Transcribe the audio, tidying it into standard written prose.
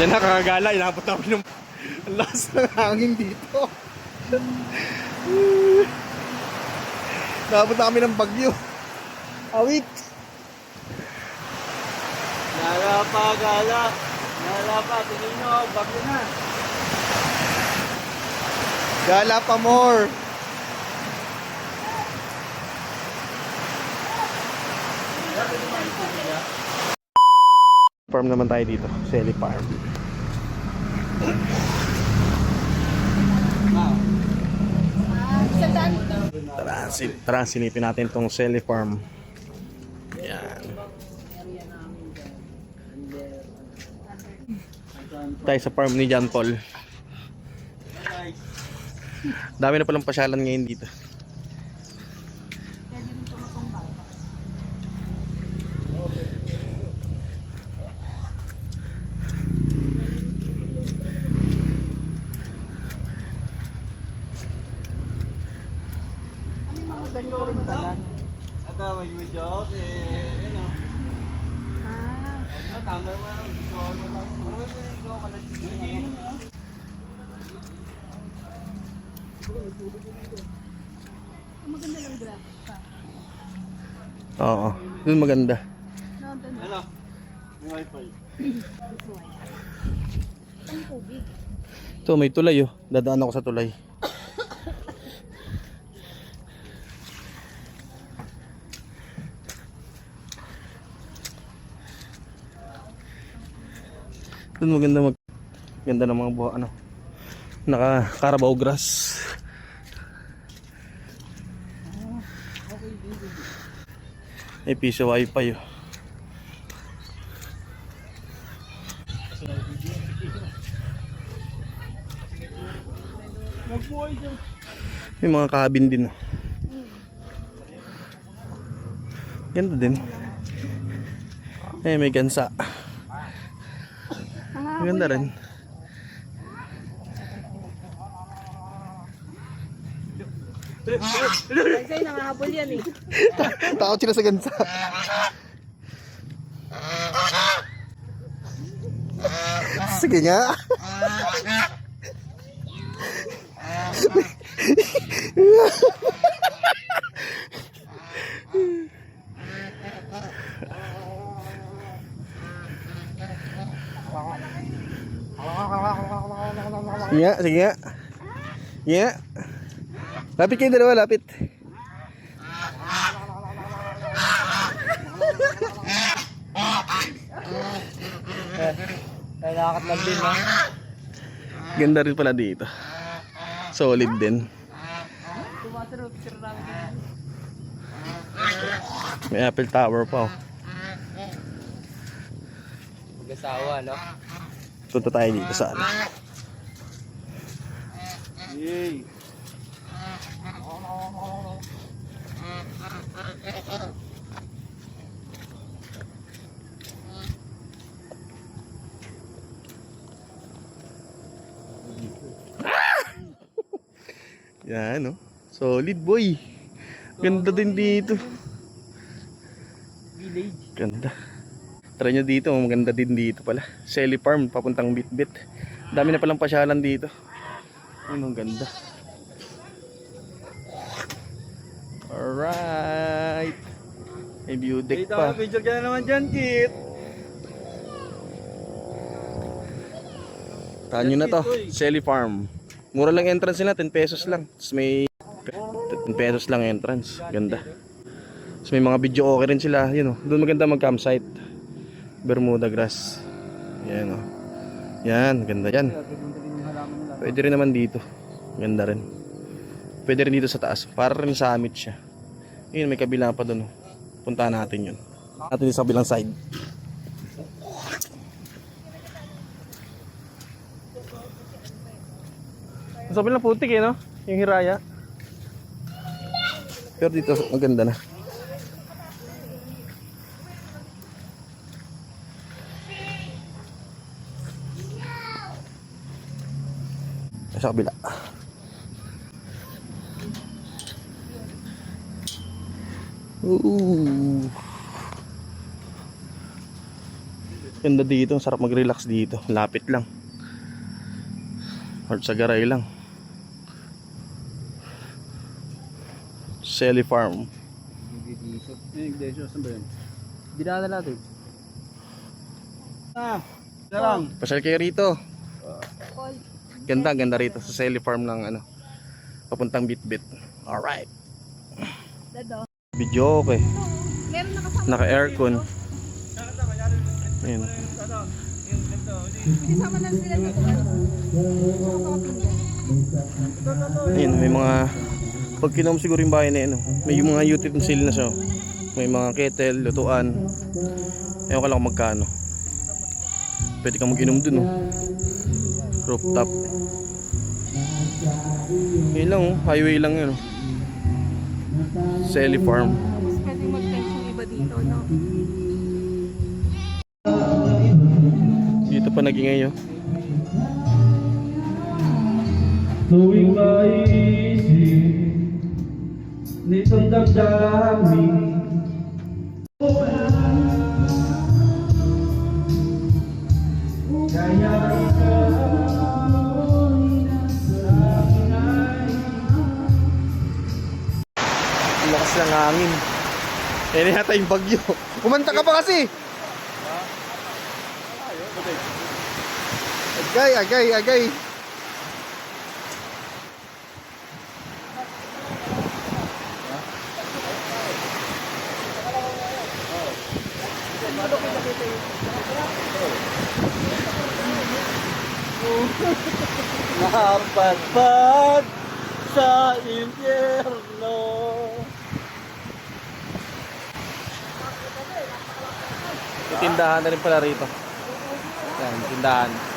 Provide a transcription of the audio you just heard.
Yan nakakagala, inabot namin ng ang lakas ng hangin dito. Inabot na kami ng bagyo. Awit! Gala pa, gala. Gala pa, tingin nyo, bagyo na. Gala pa more! Farm naman tayo dito, Selly Farm. Tara, silipin natin tong Selly Farm. Yan. Tayo sa farm ni John Paul. Dami na palang pasyalan ngayon dito. Ata, may video, ano. Tama mo lang, gusto ko lang. Ikaw ka lang. Maganda lang graph pa. Oo, dun maganda. Ano? May wifi. Ang tubig. Ito, may tulay oh. Dadaan ako sa tulay. Dun ganda ng mga buha, ano. Naka Carabao grass. May piso wifi oh. May mga cabin din oh. Ganda din. Eh, may gansa. Ganda rin. Kasi nangahabol yan eh. Takot sila sa gansa. Sige nga. Sige nga, sige nga. Sige nga. Lapit kayo dalawa, lapit. Kailangan lang din, no? Ganda rin pala dito. Solid din. May Apple Tower pa oh. Mag-asawa, no? Punta tayo dito sa ano. Yay! Yan oh. Solid boy. Ganda din dito. Village. Ganda. Tara nyo dito, maganda din dito pala. Selly Farm, papuntang Bitbit. Dami na palang pasyalan dito. Ang ganda. Alright. May view deck Dito, pa. picture ka na naman dyan, Kit. Tahan nyo na to, Selly Farm. Mura lang entrance nila, 10 pesos lang. Tapos may 10 pesos lang entrance. Ganda. Tapos may mga video okay rin sila. Yun, oh. Doon maganda mag-campsite. Bermuda grass. Yan oh. Yan, ganda yan. Pwede rin naman dito. Ganda rin. Pwede rin dito sa taas. Para rin sa summit siya. Yun, may kabila pa doon oh. Puntahan natin yun. Natin sa kabilang side. Sabi lang putik eh, no? Yung Hiraya. Pero dito maganda na. Sa kabila. Ganda dito, sarap mag-relax dito. Lapit lang. Or sa garay lang. Selly Farm. Dinala natin. Sarang. Pasyal kayo rito. Call. Ganda, ganda rito sa Selly Farm ng ano, papuntang Bitbit. Alright. Dado. Video okay. Meron nakasama. Naka-aircon. Ayun. Kasama na sila dito. Ayun, may mga pag kinom siguro yung bahay na yun, may yung mga utensil na siya. May mga kettle, lutuan. Ewan ko lang kung magkano. Pwede kang mag-inom dun, oh. Rooftop. Yun lang, oh. Highway lang yun, oh. Selly Farm. Tapos pwede mag-fence yung iba dito, no? Dito pa naging ngayon. Tuwing maisip nitong damdamin, kaya Ang lakas ng hangin. Eh, yata yung bagyo. Kumanta ka pa kasi. Agay, agay, agay. napagpag sa impyerno. May tindahan na rin pala rito. Yan, tindahan.